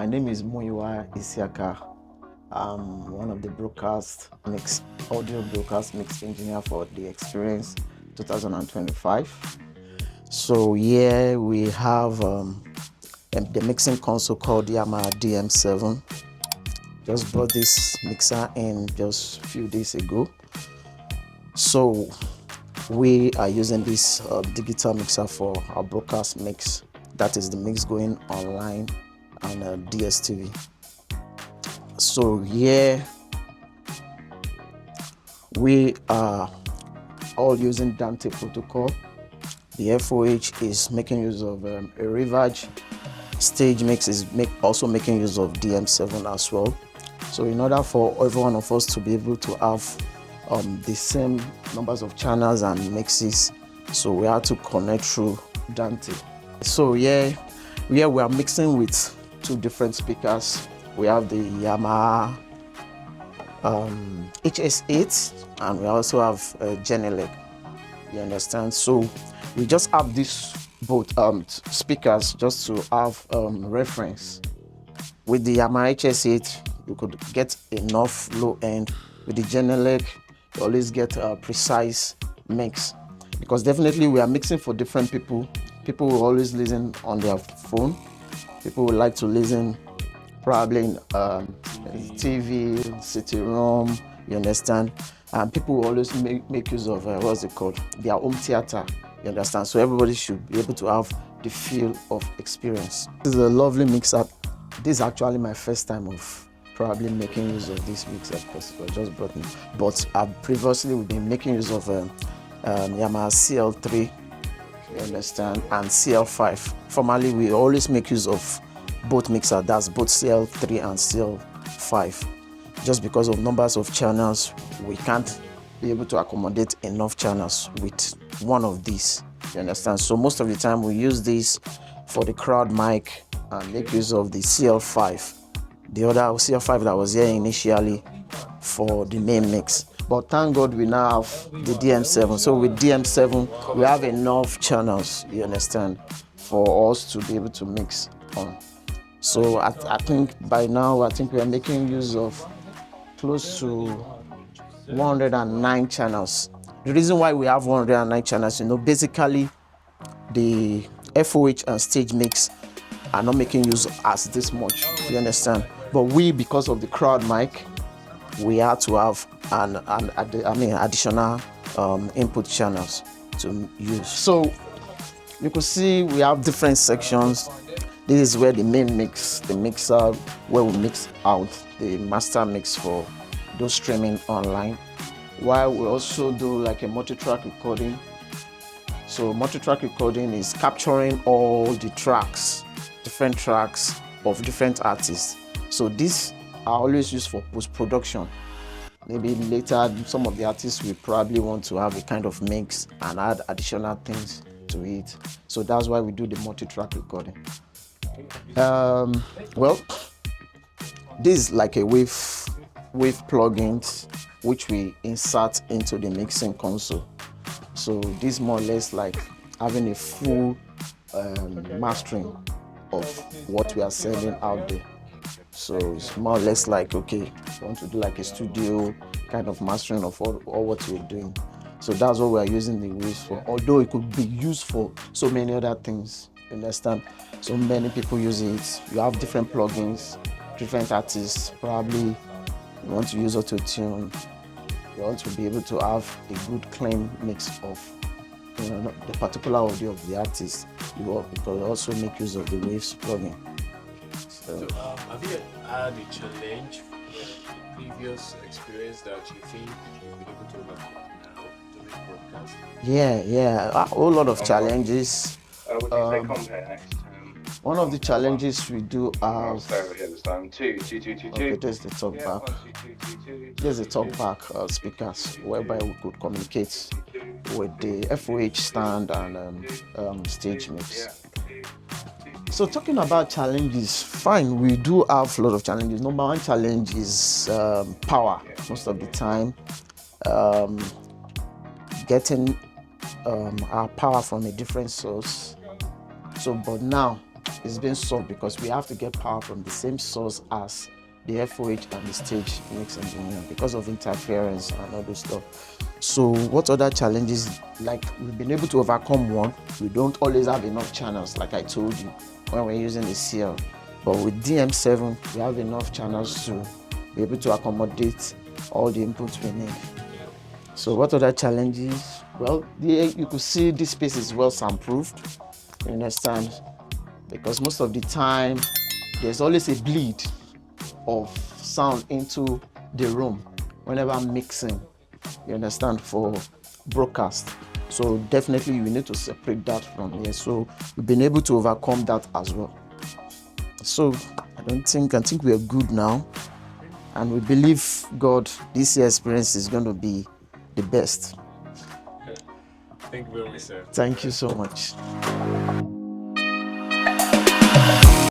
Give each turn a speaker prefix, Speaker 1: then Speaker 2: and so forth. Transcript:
Speaker 1: name is Muyiwa Isiaka. I'm one of the audio broadcast mix engineer for the Experience 2025. So here we have the mixing console called Yamaha DM7. Just brought this mixer in just a few days ago. So we are using this digital mixer for our broadcast mix. That is the mix going online on DSTV. So here we are all using Dante protocol. The FOH is making use of a Rivaj. Stage mix is also making use of DM7 as well. So in order for every one of us to be able to have the same numbers of channels and mixes, so we have to connect through Dante. So yeah, we are mixing with two different speakers. We have the Yamaha HS8 and we also have Genelec. You understand? So we just have these both speakers just to have reference. With the Yamaha HS8, you could get enough low end. With the Genelec, you always get a precise mix, because definitely we are mixing for different people. People will always listen on their phone. People would like to listen probably in TV, city room, you understand? And people will always make use of, what's it called? Their home theater, you understand? So everybody should be able to have the feel of experience. This is a lovely mixer. This is actually my first time of probably making use of this mixer because it was just brought me. But previously we've been making use of Yamaha CL3, you understand, and CL5. Formerly we always make use of both mixer, that's both CL3 and CL5. Just because of numbers of channels, we can't be able to accommodate enough channels with one of these, you understand? So most of the time we use this for the crowd mic and make use of the CL5. The other CL5 that was here initially for the main mix. But thank God we now have the DM7. So with DM7, we have enough channels, you understand, for us to be able to mix on. So I think by now, we are making use of close to 109 channels. The reason why we have 109 channels, basically the FOH and stage mix are not making use as this much, you understand? But we, because of the crowd mic, we had to have additional input channels to use. So you could see we have different sections. This is where the main mix, the mixer, where we mix out the master mix for those streaming online. While we also do like a multi-track recording. So multi-track recording is capturing all the tracks, different tracks of different artists. So these are always used for post-production. Maybe later, some of the artists will probably want to have a kind of mix and add additional things to it. So that's why we do the multi-track recording. Well, this is like a wave plugins which we insert into the mixing console. So this more or less like having a full mastering of what we are sending out there. So it's more or less like, okay, we want to do like a studio kind of mastering of all what we're doing. So that's what we are using the waves for, although it could be used for so many other things, you understand? So many people use it. You have different plugins, different artists. Probably you want to use auto-tune. You want to be able to have a good clean mix of the particular audio of the artist. You can also make use of the waves plugin.
Speaker 2: So have you had a challenge from the previous experience that you think you'll be able to overcome now to make broadcast?
Speaker 1: Yeah, a whole lot of challenges.
Speaker 3: What do you say compare next?
Speaker 1: One of the challenges we do have.
Speaker 3: Stay over here this time. Two.
Speaker 1: Okay, there's the talk back.
Speaker 3: 1, 2, 2.
Speaker 1: There's the talk back speakers whereby we could communicate with the FOH stand and stage mix. So talking about challenges, fine, we do have a lot of challenges. Number one challenge is power. Most of the time, getting our power from a different source. So, but now is being solved because we have to get power from the same source as the FOH and the stage mix engineer because of interference and all this stuff. So what other challenges, like we've been able to overcome one, we don't always have enough channels like I told you when we're using the CL, but with DM7 we have enough channels to be able to accommodate all the inputs we need. So what other challenges? Well, you could see this space is well soundproofed, you understand, because most of the time there's always a bleed of sound into the room whenever I'm mixing, you understand, for broadcast. So definitely you need to separate that from here. So we've been able to overcome that as well. So I think we are good now, and we believe God this year experience is going to be the best.
Speaker 2: Thank you very much, sir.
Speaker 1: Thank you so much.